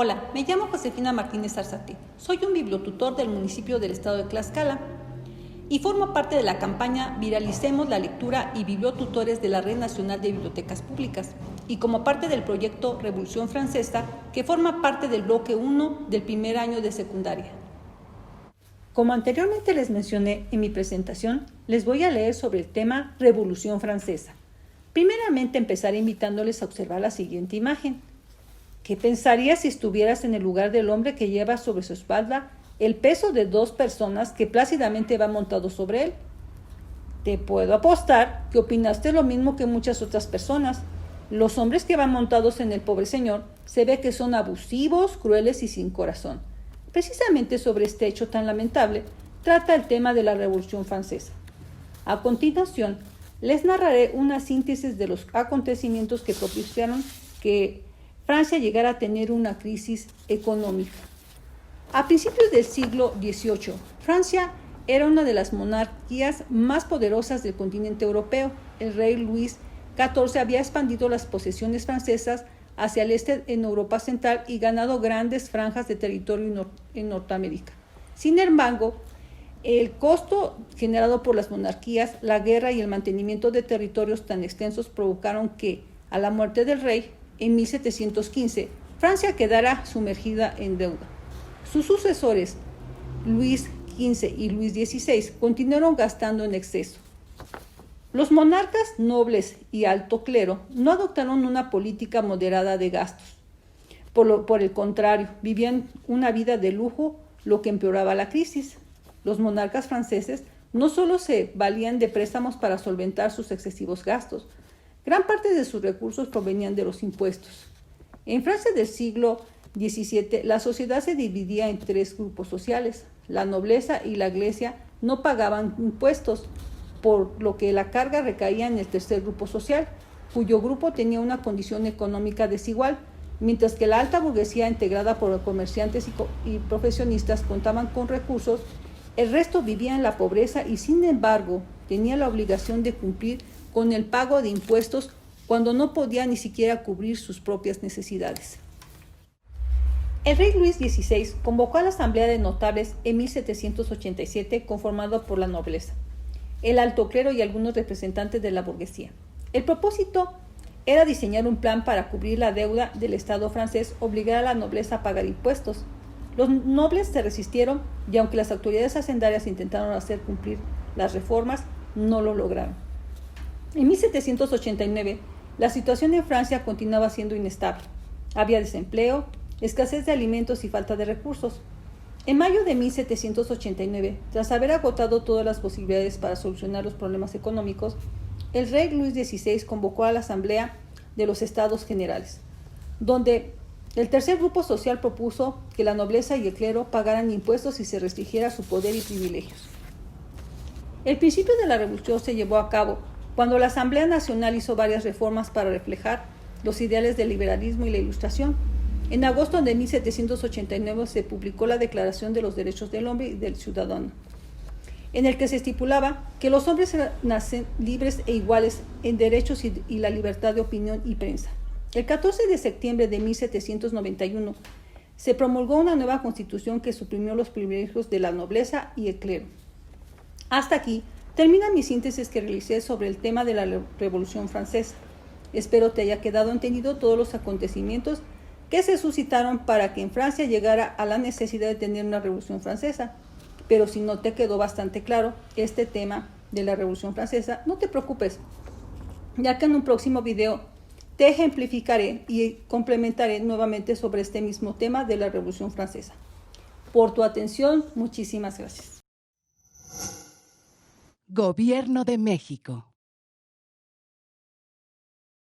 Hola, me llamo Josefina Martínez Arzate. Soy un bibliotutor del municipio del estado de Tlaxcala y formo parte de la campaña Viralicemos la lectura y bibliotutores de la Red Nacional de Bibliotecas Públicas y como parte del proyecto Revolución Francesa, que forma parte del bloque 1 del primer año de secundaria. Como anteriormente les mencioné en mi presentación, les voy a leer sobre el tema Revolución Francesa. Primeramente empezaré invitándoles a observar la siguiente imagen. ¿Qué pensarías si estuvieras en el lugar del hombre que lleva sobre su espalda el peso de dos personas que plácidamente van montados sobre él? Te puedo apostar que opinaste lo mismo que muchas otras personas. Los hombres que van montados en el pobre señor se ve que son abusivos, crueles y sin corazón. Precisamente sobre este hecho tan lamentable trata el tema de la Revolución Francesa. A continuación, les narraré una síntesis de los acontecimientos que propiciaron que Francia llegara a tener una crisis económica. A principios del siglo XVIII, Francia era una de las monarquías más poderosas del continente europeo. El rey Luis XIV había expandido las posesiones francesas hacia el este en Europa Central y ganado grandes franjas de territorio en Norteamérica. Sin embargo, el costo generado por las monarquías, la guerra y el mantenimiento de territorios tan extensos provocaron que, a la muerte del rey, en 1715, Francia quedara sumergida en deuda. Sus sucesores, Luis XV y Luis XVI, continuaron gastando en exceso. Los monarcas nobles y alto clero no adoptaron una política moderada de gastos. Por el contrario, vivían una vida de lujo, lo que empeoraba la crisis. Los monarcas franceses no solo se valían de préstamos para solventar sus excesivos gastos, gran parte de sus recursos provenían de los impuestos. En Francia del siglo XVII, la sociedad se dividía en tres grupos sociales. La nobleza y la iglesia no pagaban impuestos, por lo que la carga recaía en el tercer grupo social, cuyo grupo tenía una condición económica desigual, mientras que la alta burguesía, integrada por comerciantes y profesionistas, contaban con recursos. El resto vivía en la pobreza y, sin embargo, tenía la obligación de cumplir con el pago de impuestos cuando no podía ni siquiera cubrir sus propias necesidades. El rey Luis XVI convocó a la Asamblea de Notables en 1787, conformado por la nobleza, el alto clero y algunos representantes de la burguesía. El propósito era diseñar un plan para cubrir la deuda del Estado francés, obligar a la nobleza a pagar impuestos. Los nobles se resistieron y aunque las autoridades hacendarias intentaron hacer cumplir las reformas, no lo lograron. En 1789, la situación en Francia continuaba siendo inestable. Había desempleo, escasez de alimentos y falta de recursos. En mayo de 1789, tras haber agotado todas las posibilidades para solucionar los problemas económicos, el rey Luis XVI convocó a la Asamblea de los Estados Generales, donde el tercer grupo social propuso que la nobleza y el clero pagaran impuestos y se restringiera su poder y privilegios. El principio de la revolución se llevó a cabo cuando la Asamblea Nacional hizo varias reformas para reflejar los ideales del liberalismo y la Ilustración. En agosto de 1789 se publicó la Declaración de los Derechos del Hombre y del Ciudadano, en el que se estipulaba que los hombres nacen libres e iguales en derechos y la libertad de opinión y prensa. El 14 de septiembre de 1791 se promulgó una nueva constitución que suprimió los privilegios de la nobleza y el clero. Hasta aquí termina mi síntesis que realicé sobre el tema de la Revolución Francesa. Espero te haya quedado entendido todos los acontecimientos que se suscitaron para que en Francia llegara a la necesidad de tener una Revolución Francesa. Pero si no te quedó bastante claro este tema de la Revolución Francesa, no te preocupes, ya que en un próximo video te ejemplificaré y complementaré nuevamente sobre este mismo tema de la Revolución Francesa. Por tu atención, muchísimas gracias. Gobierno de México.